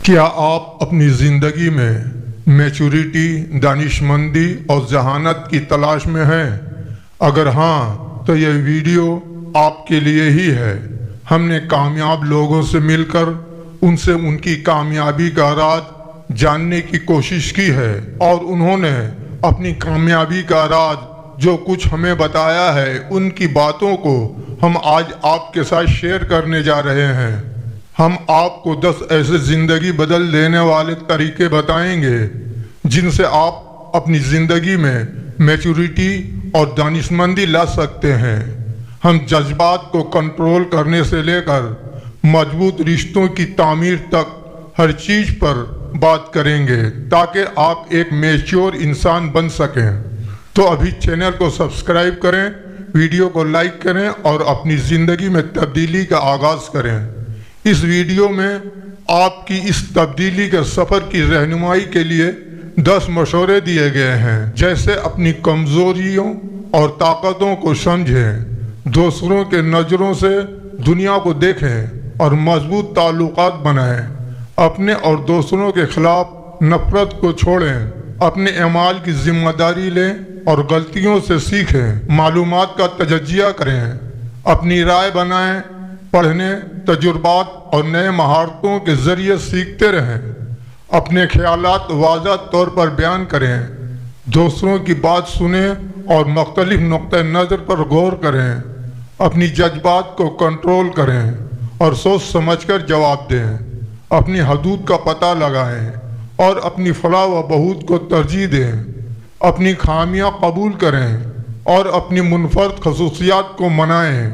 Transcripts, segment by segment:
کیا آپ اپنی زندگی میں میچورٹی، دانشمندی اور ذہانت کی تلاش میں ہیں؟ اگر ہاں تو یہ ویڈیو آپ کے لیے ہی ہے۔ ہم نے کامیاب لوگوں سے مل کر ان سے ان کی کامیابی کا راز جاننے کی کوشش کی ہے، اور انہوں نے اپنی کامیابی کا راز جو کچھ ہمیں بتایا ہے، ان کی باتوں کو ہم آج آپ کے ساتھ شیئر کرنے جا رہے ہیں۔ ہم آپ کو 10 ایسے زندگی بدل دینے والے طریقے بتائیں گے جن سے آپ اپنی زندگی میں میچورٹی اور دانشمندی لا سکتے ہیں۔ ہم جذبات کو کنٹرول کرنے سے لے کر مضبوط رشتوں کی تعمیر تک ہر چیز پر بات کریں گے تاکہ آپ ایک میچور انسان بن سکیں۔ تو ابھی چینل کو سبسکرائب کریں، ویڈیو کو لائک کریں اور اپنی زندگی میں تبدیلی کا آغاز کریں۔ اس ویڈیو میں آپ کی اس تبدیلی کے سفر کی رہنمائی کے لیے 10 مشورے دیے گئے ہیں، جیسے اپنی کمزوریوں اور طاقتوں کو سمجھیں، دوسروں کے نظروں سے دنیا کو دیکھیں اور مضبوط تعلقات بنائیں، اپنے اور دوسروں کے خلاف نفرت کو چھوڑیں، اپنے اعمال کی ذمہ داری لیں اور غلطیوں سے سیکھیں، معلومات کا تجزیہ کریں، اپنی رائے بنائیں، پڑھنے، تجربات اور نئے مہارتوں کے ذریعے سیکھتے رہیں، اپنے خیالات واضح طور پر بیان کریں، دوسروں کی بات سنیں اور مختلف نقطۂ نظر پر غور کریں، اپنی جذبات کو کنٹرول کریں اور سوچ سمجھ کر جواب دیں، اپنی حدود کا پتہ لگائیں اور اپنی فلاح و بہبود کو ترجیح دیں، اپنی خامیاں قبول کریں اور اپنی منفرد خصوصیات کو منائیں۔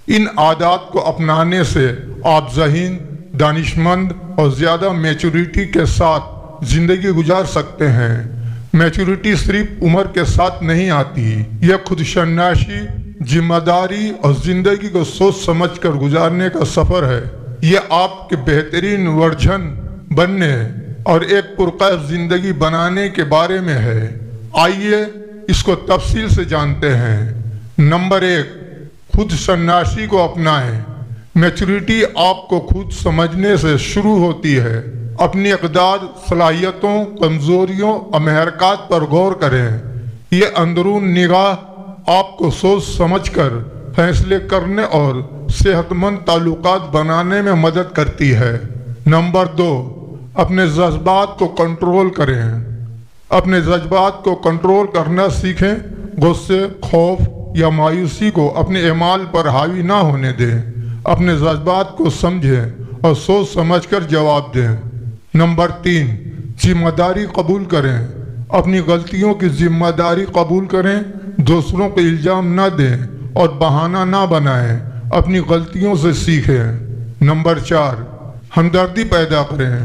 ان عادات کو اپنانے سے آپ ذہین، دانشمند اور زیادہ میچورٹی کے ساتھ زندگی گزار سکتے ہیں۔ میچورٹی صرف عمر کے ساتھ نہیں آتی، یہ خود شناسی، ذمہ داری اور زندگی کو سوچ سمجھ کر گزارنے کا سفر ہے۔ یہ آپ کے بہترین ورژن بننے اور ایک پرکیف زندگی بنانے کے بارے میں ہے۔ آئیے اس کو تفصیل سے جانتے ہیں۔ نمبر 1، خود شناسی کو اپنائیں۔ میچورٹی آپ کو خود سمجھنے سے شروع ہوتی ہے۔ اپنی اقدار، صلاحیتوں، کمزوریوں اور محرکات پر غور کریں۔ یہ اندرون نگاہ آپ کو سوچ سمجھ کر فیصلے کرنے اور صحت مند تعلقات بنانے میں مدد کرتی ہے۔ نمبر 2، اپنے جذبات کو کنٹرول کریں۔ اپنے جذبات کو کنٹرول کرنا سیکھیں۔ غصے، خوف یا مایوسی کو اپنے اعمال پر حاوی نہ ہونے دیں۔ اپنے جذبات کو سمجھیں اور سوچ سمجھ کر جواب دیں۔ نمبر 3، ذمہ داری قبول کریں۔ اپنی غلطیوں کی ذمہ داری قبول کریں، دوسروں کو الزام نہ دیں اور بہانہ نہ بنائیں، اپنی غلطیوں سے سیکھیں۔ نمبر 4، ہمدردی پیدا کریں۔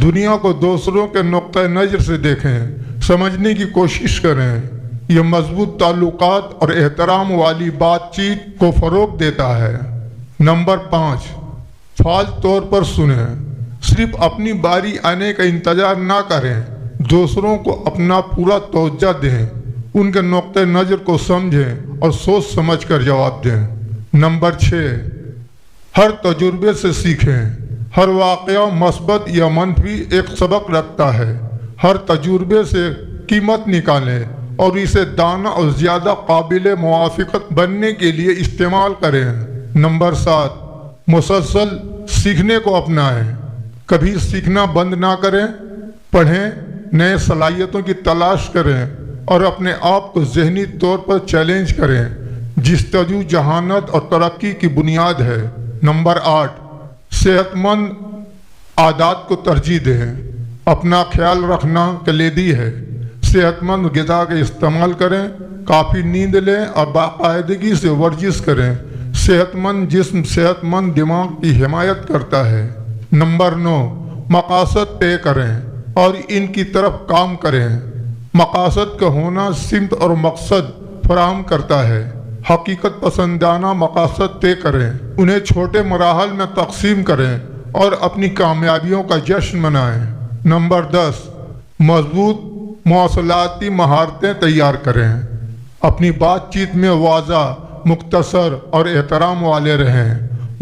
دنیا کو دوسروں کے نقطۂ نظر سے دیکھیں، سمجھنے کی کوشش کریں۔ یہ مضبوط تعلقات اور احترام والی بات چیت کو فروغ دیتا ہے۔ نمبر 5، فعال طور پر سنیں۔ صرف اپنی باری آنے کا انتظار نہ کریں، دوسروں کو اپنا پورا توجہ دیں، ان کے نقطۂ نظر کو سمجھیں اور سوچ سمجھ کر جواب دیں۔ نمبر 6، ہر تجربے سے سیکھیں۔ ہر واقعہ مثبت یا منفی ایک سبق رکھتا ہے۔ ہر تجربے سے قیمت نکالیں اور اسے دانا اور زیادہ قابل موافقت بننے کے لیے استعمال کریں۔ نمبر 7، مسلسل سیکھنے کو اپنائیں۔ کبھی سیکھنا بند نہ کریں، پڑھیں، نئے صلاحیتوں کی تلاش کریں اور اپنے آپ کو ذہنی طور پر چیلنج کریں۔ جستجو ذہانت اور ترقی کی بنیاد ہے۔ نمبر 8، صحت مند عادات کو ترجیح دیں۔ اپنا خیال رکھنا کلیدی ہے۔ صحت مند غذا کا استعمال کریں، کافی نیند لیں اور باقاعدگی سے ورزش کریں۔ صحت مند جسم صحت مند دماغ کی حمایت کرتا ہے۔ نمبر 9، مقاصد طے کریں اور ان کی طرف کام کریں۔ مقاصد کا ہونا سمت اور مقصد فراہم کرتا ہے۔ حقیقت پسندانہ مقاصد طے کریں، انہیں چھوٹے مراحل میں تقسیم کریں اور اپنی کامیابیوں کا جشن منائیں۔ نمبر 10، مضبوط مواصلاتی مہارتیں تیار کریں۔ اپنی بات چیت میں واضح، مختصر اور احترام والے رہیں